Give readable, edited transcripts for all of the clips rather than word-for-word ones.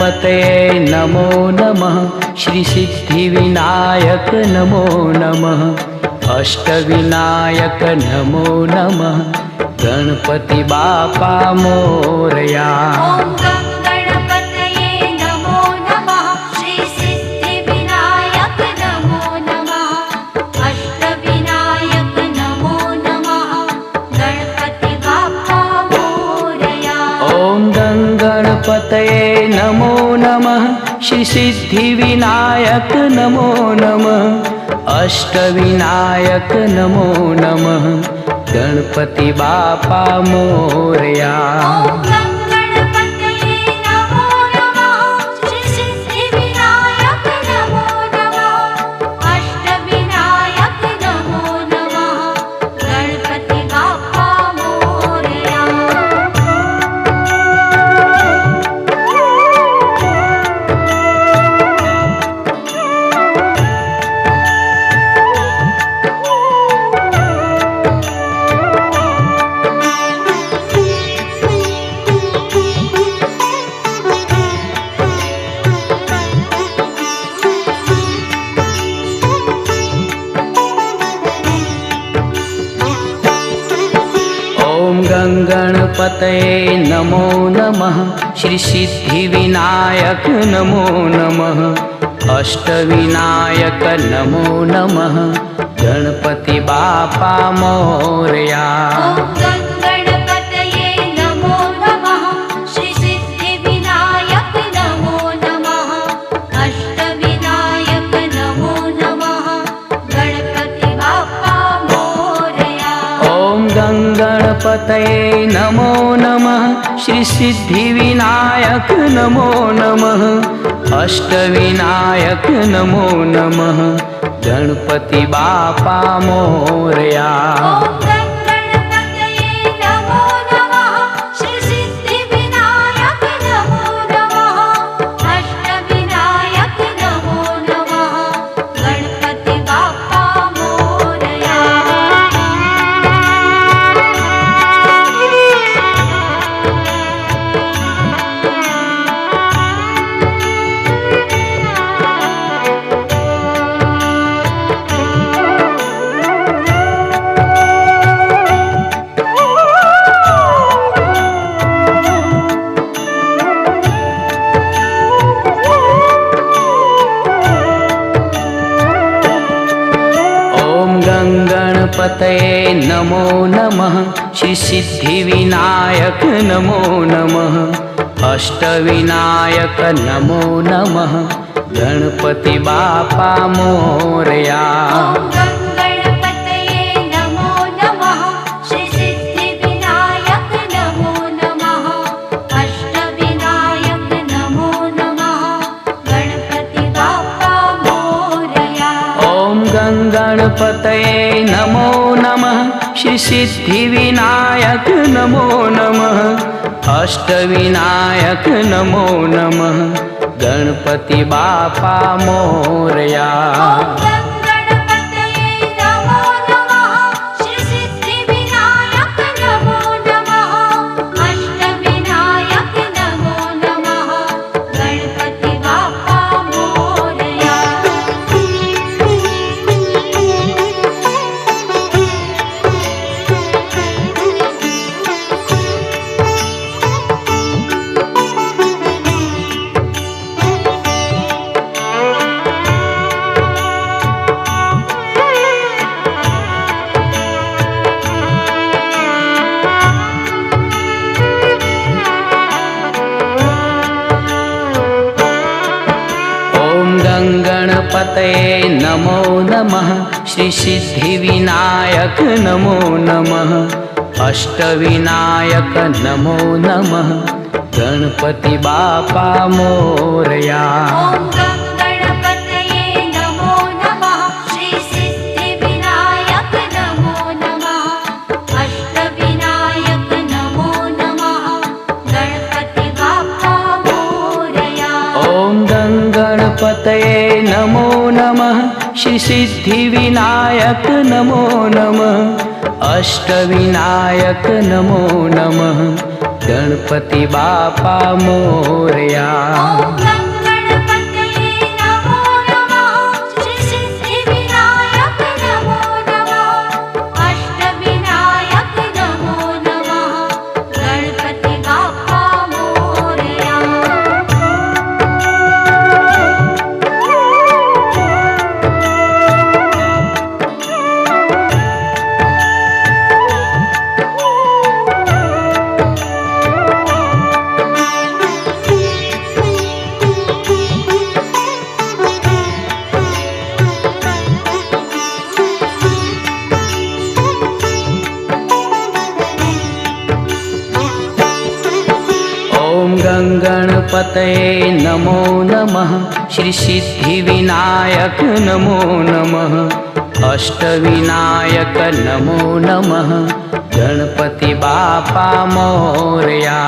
गणपतये नमो नमः। श्री सिद्धिविनायक नमो नमः। अष्टविनायक नमो नमः। गणपति बापा मोरया। गणपतये नमो नमः। श्री सिद्धिविनायक नमो नमः। अष्टविनायक नमो नमः। गणपति बापा मोरया। गणपतये नमो नमः। श्री सिद्धिविनायक नमो नमः। अष्टविनायक नमो नमः। गणपति बापा मोरया। गणपतये नमो नमः। श्री सिद्धिविनायक नमो नमः। अष्टविनायक नमो नमः। गणपति बापा मोरया। गणपतये नमो नमः। श्री सिद्धिविनायक नमो नमः। अष्टविनायक नमो नमः। गणपति बापा मोरया। गणपतये नमो नमः। श्री सिद्धिविनायक नमो नमः। अष्टविनायक नमो नमः। गणपति बापा मोरया। गणपतये नमो नमः। श्री सिद्धिविनायक नमो नमः। अष्टविनायक नमो नमः। गणपति बापा मोरया। गणपतये नमो नमः। श्री सिद्धिविनायक नमो नमः। अष्टविनायक नमो नमः। गणपति बापा मोरया। गणपतये नमो नमः। श्री सिद्धिविनायक नमो नमः। अष्टविनायक नमो नमः। गणपति बापा मोरया।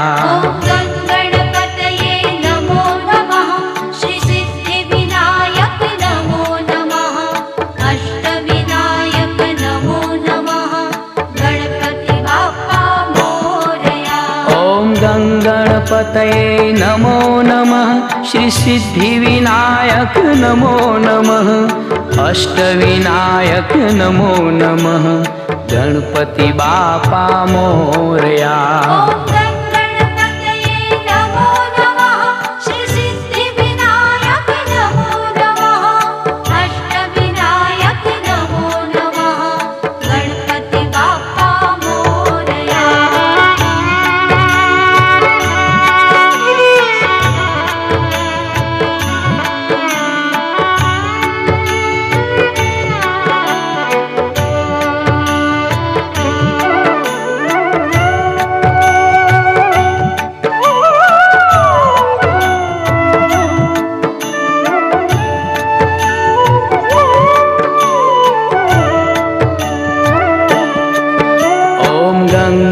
गणपतये नमो नमः। श्री सिद्धिविनायक नमो नमः। अष्टविनायक नमो नमः। गणपति बापा मोरया।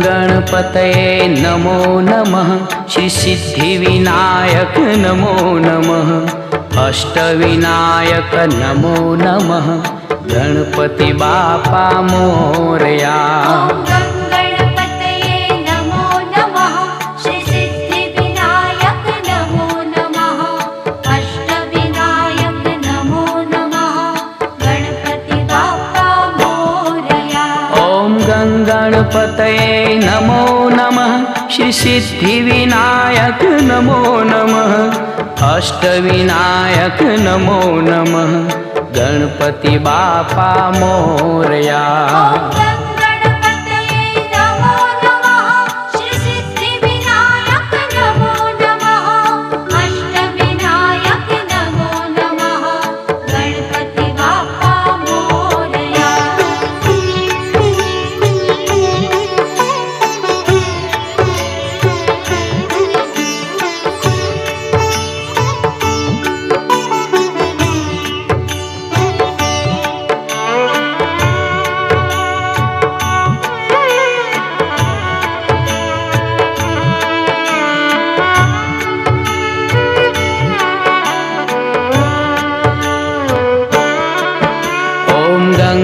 गणपतये नमो नमः। श्री सिद्धिविनायक नमो नमः। अष्टविनायक नमो नमः। गणपति बापा मोरया। गणपतये नमो नमः। श्री सिद्धिविनायक नमो नमः। अष्टविनायक नमो नमः। गणपति बापा मोरया।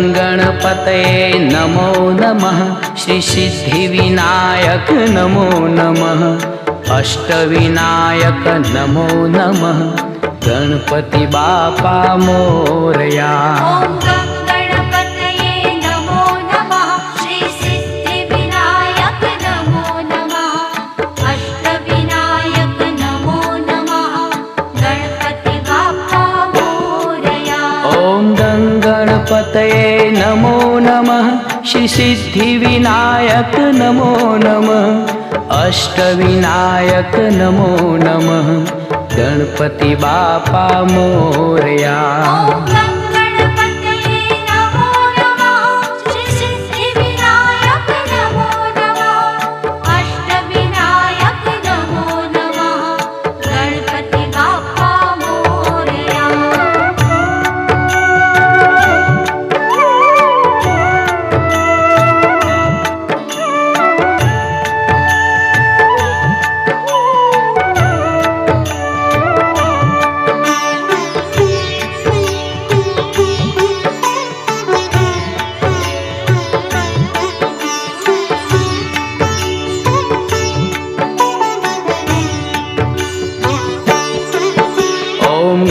गणपतये नमो नमः। श्री सिद्धिविनायक नमो नमः। अष्टविनायक नमो नमः। गणपति बापा मोरया। गणपतये नमो नमः। श्री सिद्धिविनायक नमो नमः। अष्टविनायक नमो नमः। गणपति बापा मोरया।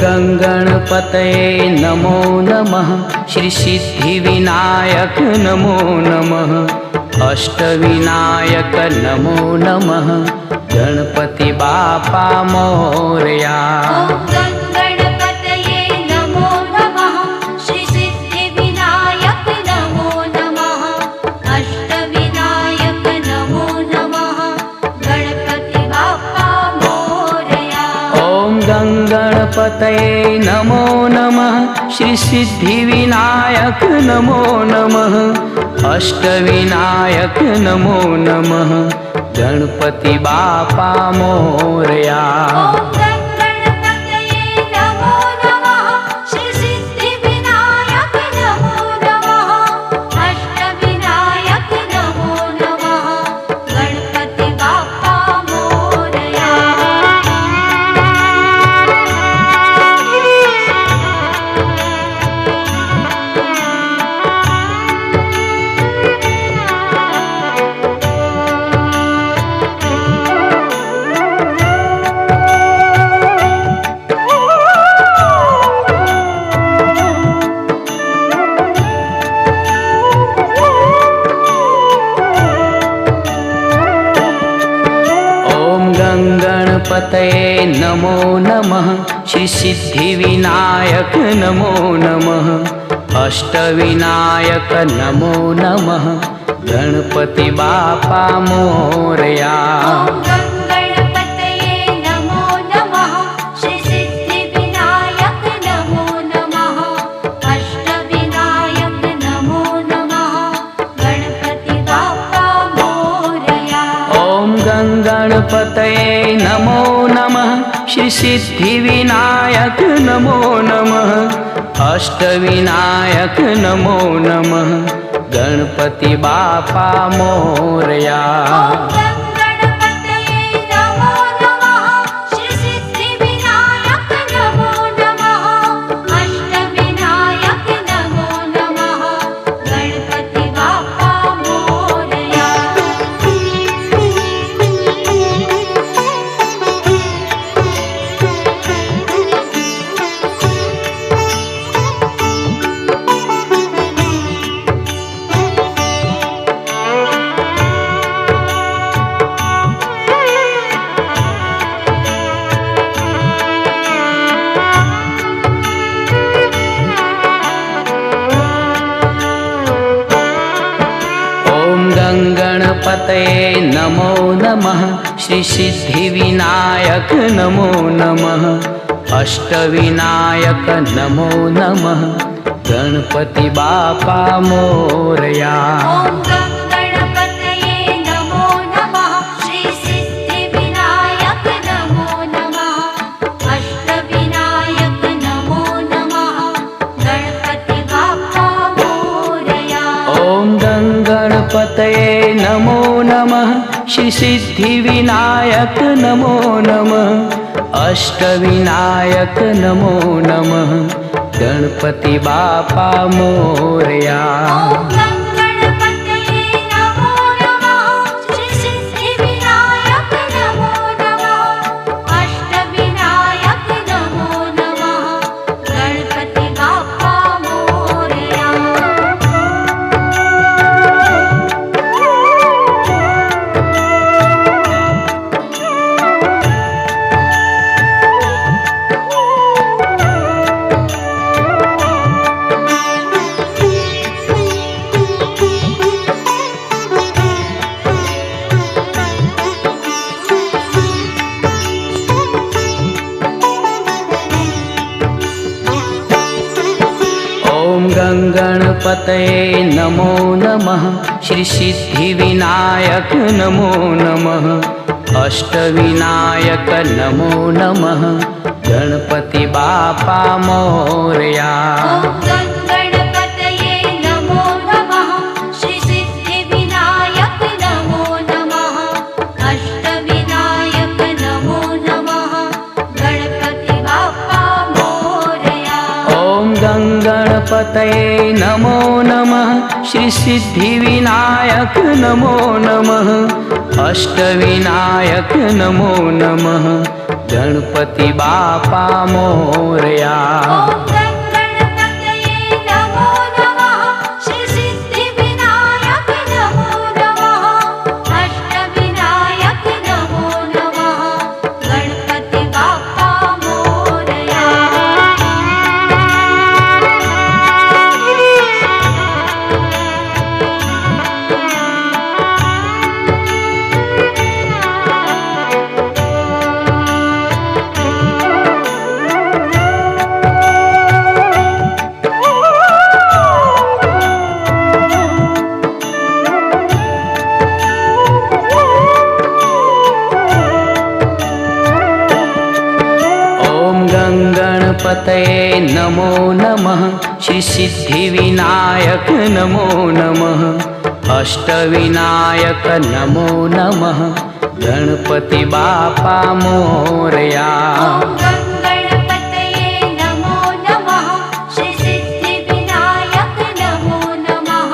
गणपतये नमो नमः। श्री सिद्धिविनायक नमो नमः। अष्टविनायक नमो नमः। गणपति बापा मोरया। गणपतये नमो नमः। श्री सिद्धिविनायक नमो नमः। अष्टविनायक नमो नमः। गणपति बापा मोरया। गणपतये नमो नमः, श्री सिद्धिविनायक नमो नमः, अष्टविनायक नमो नमः, गणपति बापा मोरया। गणपतये नमो नमः, श्री सिद्धिविनायक नमो नमः, अष्टविनायक नमो नमः, गणपति बापा मोरया। गणपतये नमो नमः, श्री सिद्धिविनायक नमो नमः, अष्टविनायक नमो नमः, गणपति बापा मोरया। गणपतये नमो नमः, श्री सिद्धिविनायक नमो नमः, अष्टविनायक नमो नमः, गणपति बापा मोरया। गणपतये नमो नमः, श्री सिद्धिविनायक नमो नमः, अष्टविनायक नमो नमः, गणपति बापा मोरया। गणपतये नमो नमः, श्री सिद्धिविनायक नमो नमः, अष्टविनायक नमो नमः, गणपति बापा मोरया। गंगणपतये नमो नमः। श्री सिद्धिविनायक नमो नमः। अष्टविनायक नमो नमः। गणपति बापा मोरया। ओम गंगणपतये नमो नमः। श्री सिद्धिविनायक नमो नमः।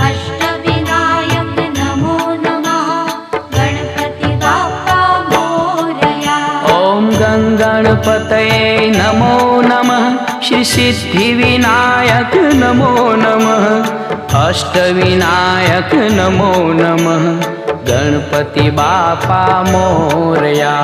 अष्टविनायक नमो नमः। गणपति बापा मोरया। ओम गंगणपतये नमो नमः। श्री सिद्धिविनायक नमो नमः। अष्टविनायक नमो नमः। गणपति बापा मोरया।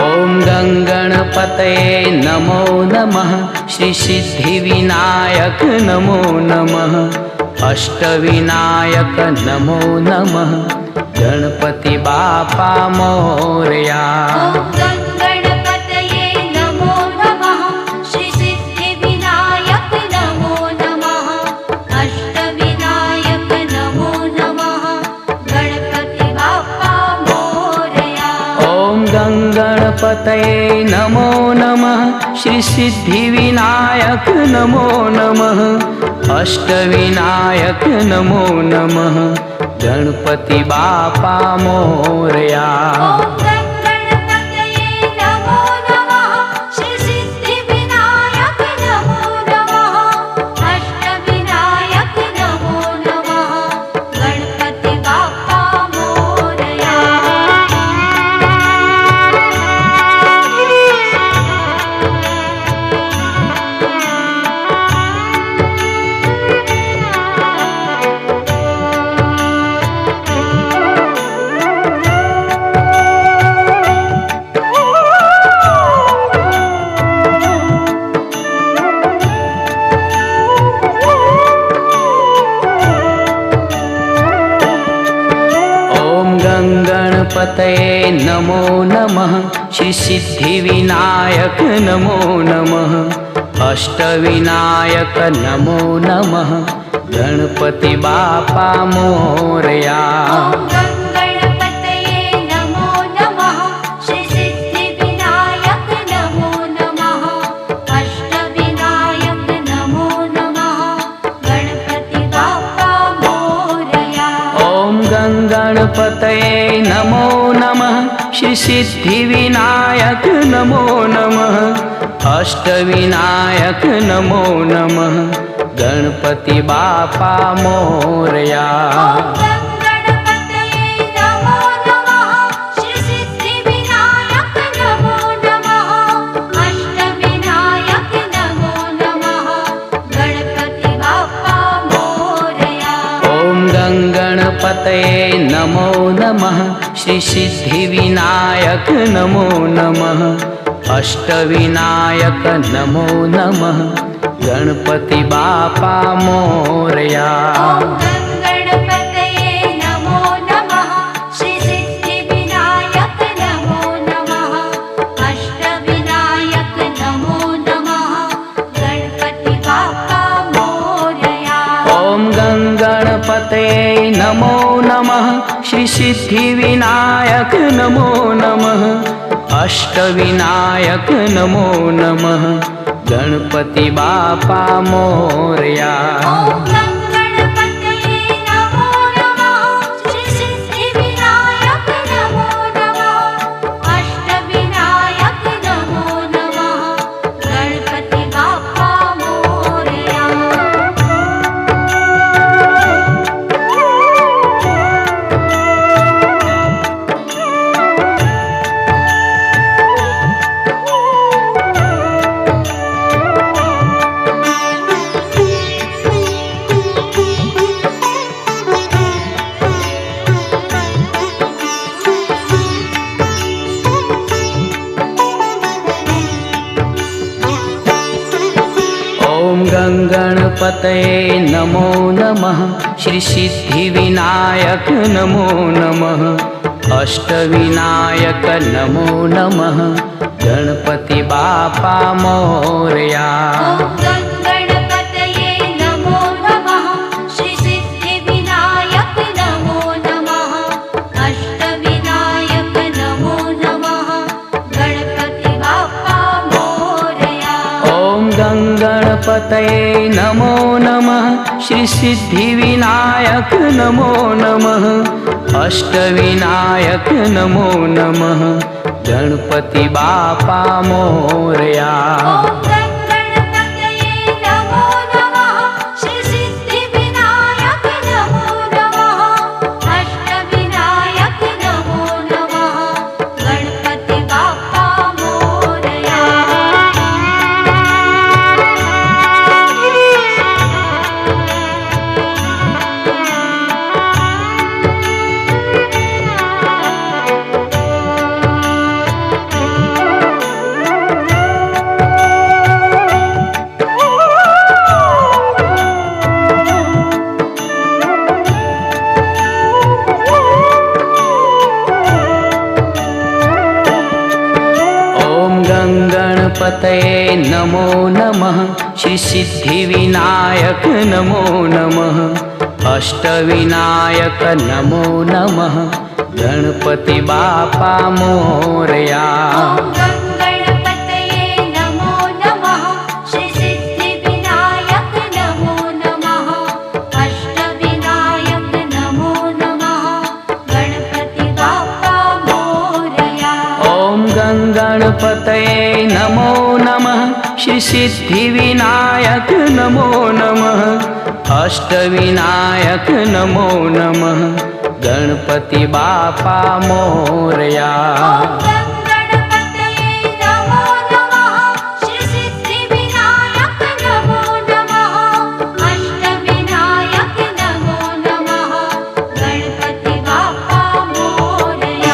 ओम गंगणपतये नमो नमः। श्री सिद्धिविनायक नमो नमः। अष्टविनायक नमो नमः। गणपति बापा मोरया। गणपतये नमो नमः। श्री सिद्धिविनायक नमो नमः। अष्टविनायक नमो नमः। गणपति बापा मोरया। ओम गंगणपतये नमो नमः। श्री सिद्धिविनायक नमो नमः। अष्टविनायक नमो नमः। गणपति बापा मोरया। ओम गंगणपतये नमो नमः। श्री सिद्धिविनायक नमो नमः। अष्टविनायक नमो नमः। गणपति बापा मोरया। ओम गंगणपतये नमो नमः। श्री सिद्धिविनायक नमो नमः। अष्टविनायक नमो नमः। गणपति बापा मोरया। गणपतये नमो नमः। श्री सिद्धिविनायक नमो नमः। अष्टविनायक नमो नमः। गणपति बापा मोरया। ओम गंगणपतये नमो नमः। श्री सिद्धिविनायक नमो नमः। अष्टविनायक नमो नमः। गणपति बापा मोरया। ओम गणपतये नमो नमः। श्री सिद्धिविनायक नमो नमः। अष्टविनायक नमो नमः। गणपति बापा मोरया। ओम गंगणपतये नमो नमः। श्री सिद्धिविनायक नमो नमः। अष्टविनायक नमो नमः। गणपति बापा मोरया। ओम गणपतये नमो नमः। श्री सिद्धिविनायक नमो नमः। अष्टविनायक नमो नमः। गणपति बापा मोरया। ओम गंगणपतये नमो नमः। श्री सिद्धिविनायक नमो नमः। अष्टविनायक नमो नमः। गणपति बापा मोरया। ओम गणपतये नमो नमः। श्री सिद्धिविनायक नमो नमः। अष्टविनायक नमो नमः। गणपति बापा मोरया। ओम गंगणपतये नमो नमः। श्री सिद्धिविनायक नमो नमः। अष्टविनायक नमो नमः। गणपति बापा मोरया। ॐ गङ्गणपतये नमो नमः श्री सिद्धिविनायक नमो नमः अष्टविनायक नमो नमः गणपति बापा मोरया। गणपतये नमो नमः श्री सिद्धिविनायक नमो नमः अष्टविनायक नमो नमः गणपति बाप्पा मोरया। ॐ गङ्गणपतये नमो नमः श्री सिद्धिविनायक नमो नमः अष्टविनायक नमो नमः गणपति बापा मोरया। गणपतये नमो नमः श्री सिद्धिविनायक नमो नमः अष्टविनायक नमो नमः गणपति बाप्पा मोरया। गणपतये नमो नमः श्री सिद्धिविनायक नमो नमः अष्टविनायक नमो नमः गणपति बापा मोरया। गणपतये नमो नमः श्री सिद्धिविनायक नमो नमः अष्टविनायक नमो नमः गणपति बाप्पा मोरया। ॐ गणपतये नमो नमः श्री सिद्धिविनायक नमो नमः अष्टविनायक नमो नमः गणपति बापा मोरया। गणपतये नमो नमः श्री सिद्धिविनायक नमो नमः अष्टविनायक नमो नमः गणपति बाप्पा मोरया।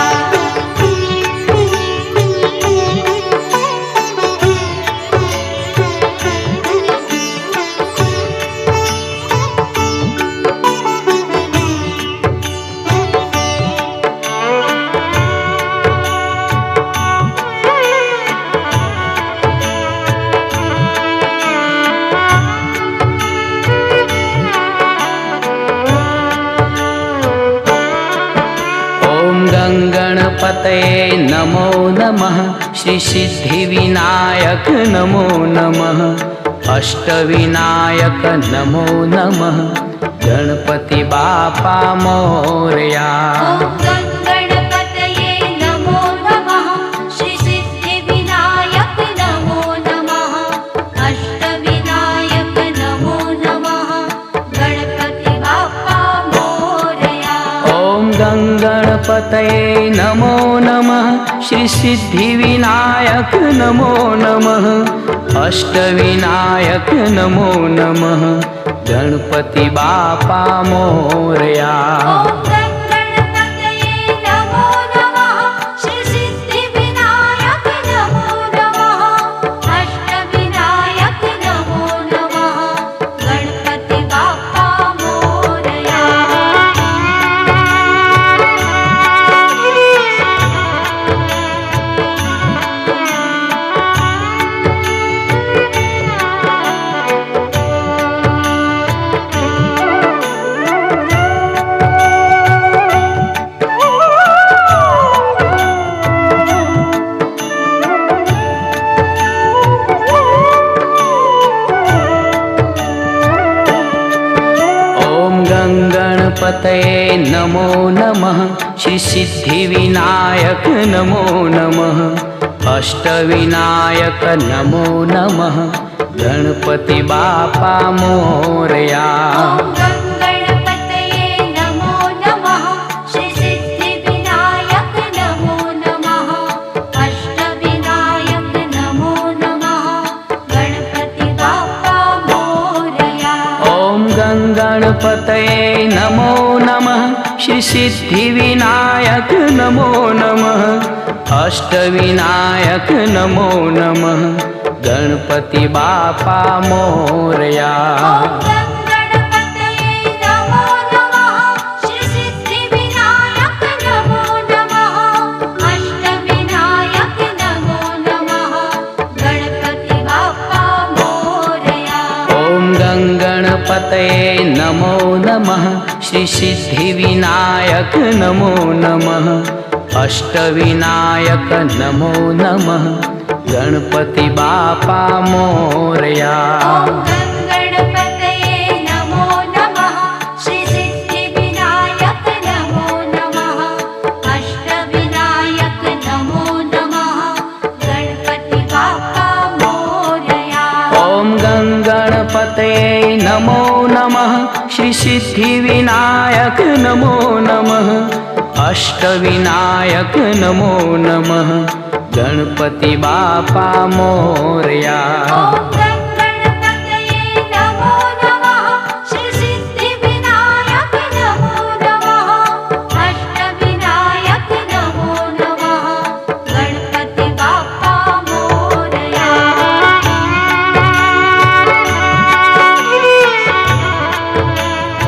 गणपतये नमो नमः श्री सिद्धिविनायक नमो नमः अष्टविनायक नमो नमः गणपति बापा मोरया। गणपतये नमो नमः श्री सिद्धिविनायक नमो नमः अष्टविनायक नमो नमः गणपति बाप्पा मोरया। ॐ गणपतये नमो नमः श्री सिद्धिविनायक नमो नमः अष्टविनायक नमो नमः गणपति बापा मोरया। गणपतये नमो नमः श्री सिद्धिविनायक नमो नमः अष्टविनायक नमो नमः गणपति बाप्पा मोरया। गणपतये नमो नमः श्री सिद्धिविनायक नमो नमः अष्टविनायक नमो नमः गणपति बापा मोरया। गणपतये नमो नमः श्री सिद्धिविनायक नमो नमः अष्टविनायक नमो नमः गणपति बाप्पा मोरया। ॐ गणपतये नमो नमः श्री सिद्धिविनायक नमो नमः अष्टविनायक नमो नमः गणपति बापा मोरया। ॐ गणपतये नमो नमः श्री सिद्धिविनायक नमो नमः अष्टविनायक नमो नमः गणपति बाप्पा मोरया। ॐ गणपतये नमो नमः श्री सिद्धिविनायक नमो नमः अष्टविनायक नमो नमः गणपति बापा मोरया। ॐ गणपतये नमो नमः श्री सिद्धिविनायक नमो नमः अष्टविनायक नमो नमः गणपति बाप्पा मोरया। ॐ गणपतये नमो नमः श्री सिद्धिविनायक नमो नमः अष्टविनायक नमो नमः गणपति बापा मोरया। ॐ गणपतये नमो नमः श्री सिद्धिविनायक नमो नमः अष्टविनायक नमो नमः गणपति बाप्पा मोरया। गणपतये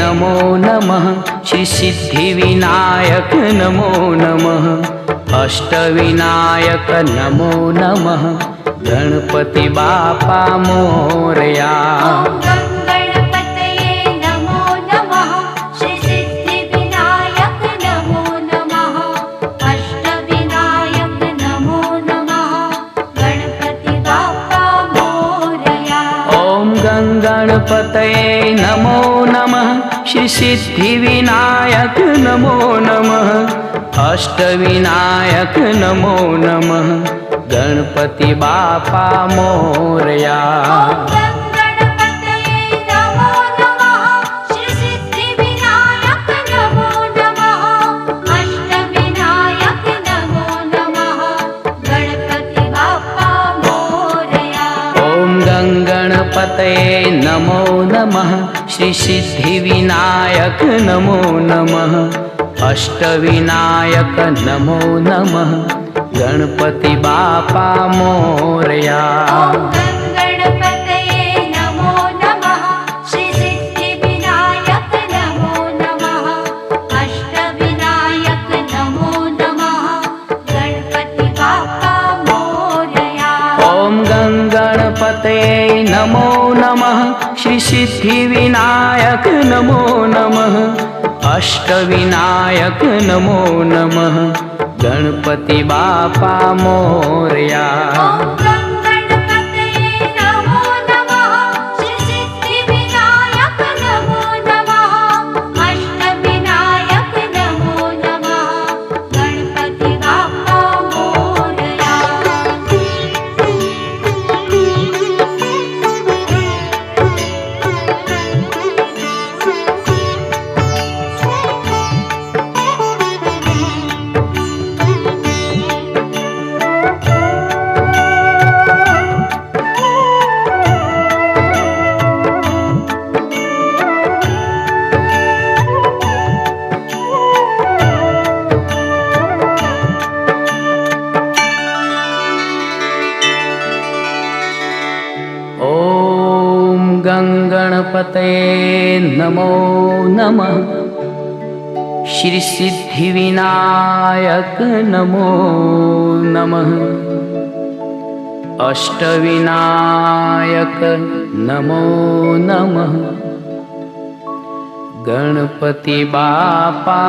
नमो नमः श्री सिद्धिविनायक नमो नमः अष्टविनायक नमो नमः गणपति बापा मोरया। ॐ गणपतये नमो नमः श्री सिद्धिविनायक नमो नमः अष्टविनायक नमो नमः गणपति बाप्पा मोरया। ॐ गणपतये नमो नमः श्री सिद्धिविनायक नमो नमः अष्टविनायक नमो नमः गणपति बापा मोरया। ॐ गणपतये नमो नमः श्री सिद्धिविनायक नमो नमः अष्टविनायक नमो नमः गणपति बाप्पा मोरया। ॐ गणपतये नमो नमः श्री सिद्धिविनायक नमो नमः अष्टविनायक नमो नमः गणपति बापा मोरया। ॐ गणपतये नमो नमः श्री सिद्धिविनायक नमो नमः अष्टविनायक नमो नमः गणपति बाप्पा मोरया। ॐ गणपतये नमो नमः श्री सिद्धिविनायक नमो नमः अष्टविनायक नमो नमः गणपति बापा मोरया। ॐ गणपतये नमो नमः श्री सिद्धिविनायक नमो नमः अष्टविनायक नमो नमः गणपति बाप्पा मोरया। ॐ गणपतये नमो नमः श्री सिद्धिविनायक नमो नमः अष्टविनायक नमो नमः गणपति बापा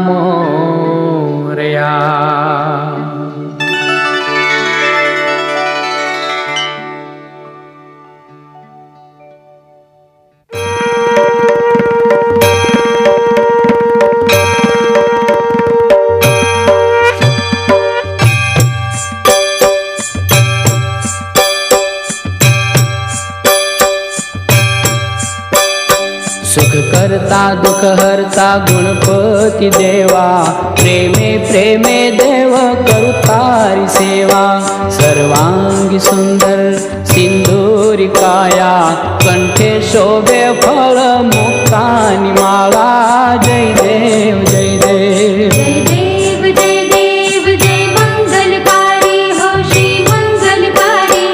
मोरया। दुख हरता गुणपती देवा प्रेमे प्रेमे देव करू तारी सेवा सर्वांगी सुंदर सिंदूरी काया कंठे शोभे फळ मुक्तानी माळा जय देव जय देव जय देव जय देव जय मंगलकारी हो श्री मंगलकारी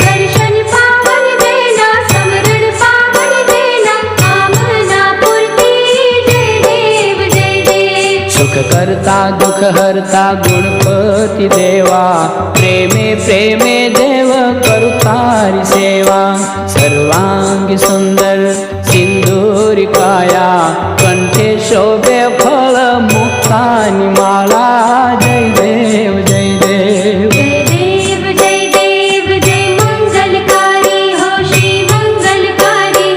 दर्शन पावन देना समरण पावन देना कामना पूर्ति जय देव जय देव सुख करता दुख हरता गुणपती देवा प्रेमे प्रेमे देव करू तारी सेवा सर्वांगी सुंदर सिंदूरी काया कंठे शोभे फळ मुक्तानी माळा जय देव जय देव जय देव जय देव जय मंगलकारी हो श्री मंगलकारी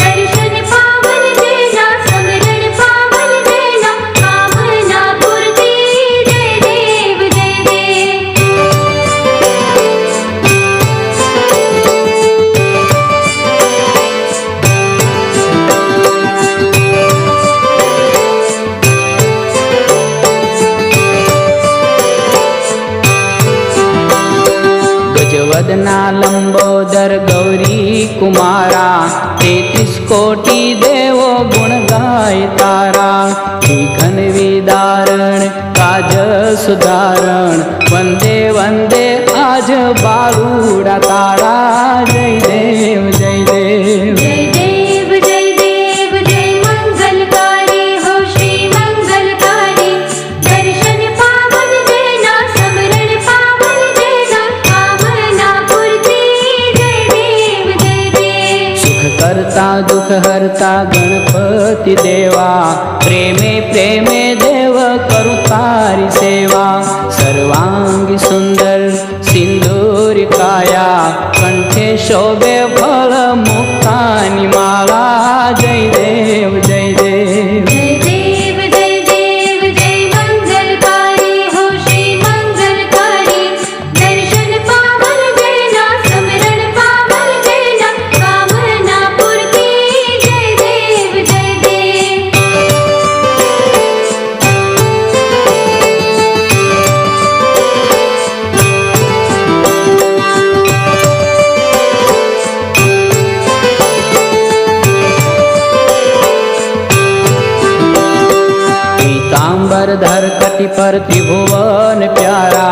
दर्शन पावन देना समरण पावन देना कामना पूर्ति जय देव जय देव गजवदना लंबोदर गौरी कुमारा 33 कोटी देवो गुण गाय तारा घन विदारण काज सुधारण वंदे वंदे आज बाळूडा तारा जय देव जय देव जय देव जय देव जय मंगलकारी हो श्री मंगलकारी दर्शन पावन देना समरण पावन देना कामना पूर्ति जय देव जय देव सुख करता दुख हरता गणपती देवा प्रेमे प्रेमे देव करू तारी सेवा सर्वांगी सुंदर सिंदूरी काया कंठे शोभे फळ मुक्तानी माळा जय देव जय देव जय देव जय देव जय मंगलकारी हो श्री मंगलकारी दर्शन पावन देना समरण पावन देना कामना पूर्ति जय देव जय देव पीतांबर धर कटि पर त्रिभुवन प्यारा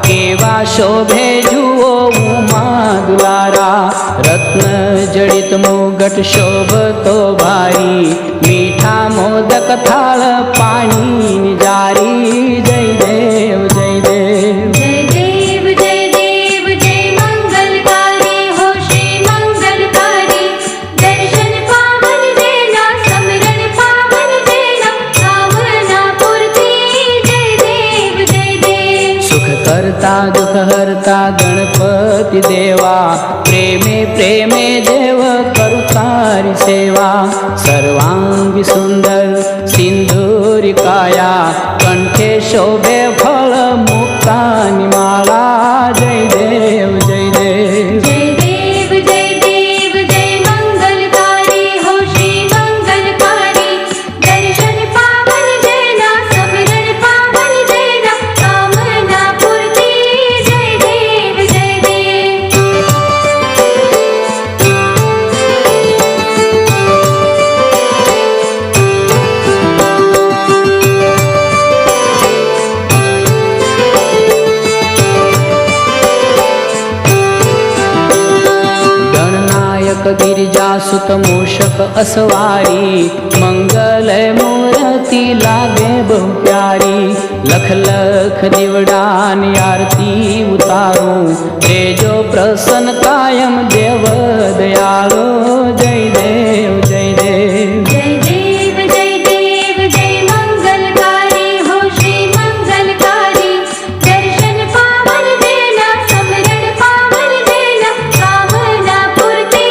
केवा शोभे जुओ उमा दुलारा रत्न जडित मुगट शोभतो भारी मीठा मोदक थाळ पाणी जारी जय देव जय देव जय देव जय देव जय मंगलकारी हो श्री मंगलकारी दर्शन पावन देना समरण पावन देना कामना पूर्ति जय देव जय देव सुख करता दुख हरता गणपती देवा प्रेमे प्रेमे देव करू तारी सेवा सर्वांगी सुंदर सिंदूरी काया कंठे शोभे फळ मुक्तानी माळा जय देव जय देव जय देव जय देव जय मंगलकारी हो श्री मंगलकारी दर्शन पावन देना समरण पावन देना कामना पूर्ति जय देव जय देव गणनायक गिरिजासुत मूषक असवारी मंगलय मूर्ति लागे बहु प्यारी लख लख दिवडानी आरती उतारो तेजो प्रसन्न कायम देव दयालो जय देव जय देव जय देव जय देव जय मंगलकारी हो श्री मंगलकारी दर्शन पावन देना समरण पावन देना कामना पूर्ति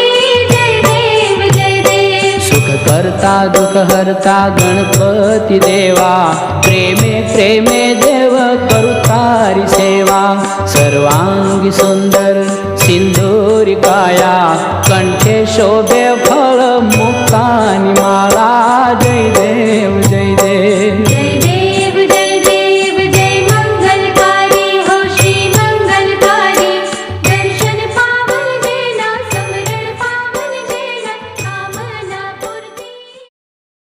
जय देव जय देव सुख करता दुख हरता गणपती देवा प्रेमे प्रेमे देव करू तारी सेवा सर्वांगी सुंदर सिंदूरी काया कंठे शोभे फळ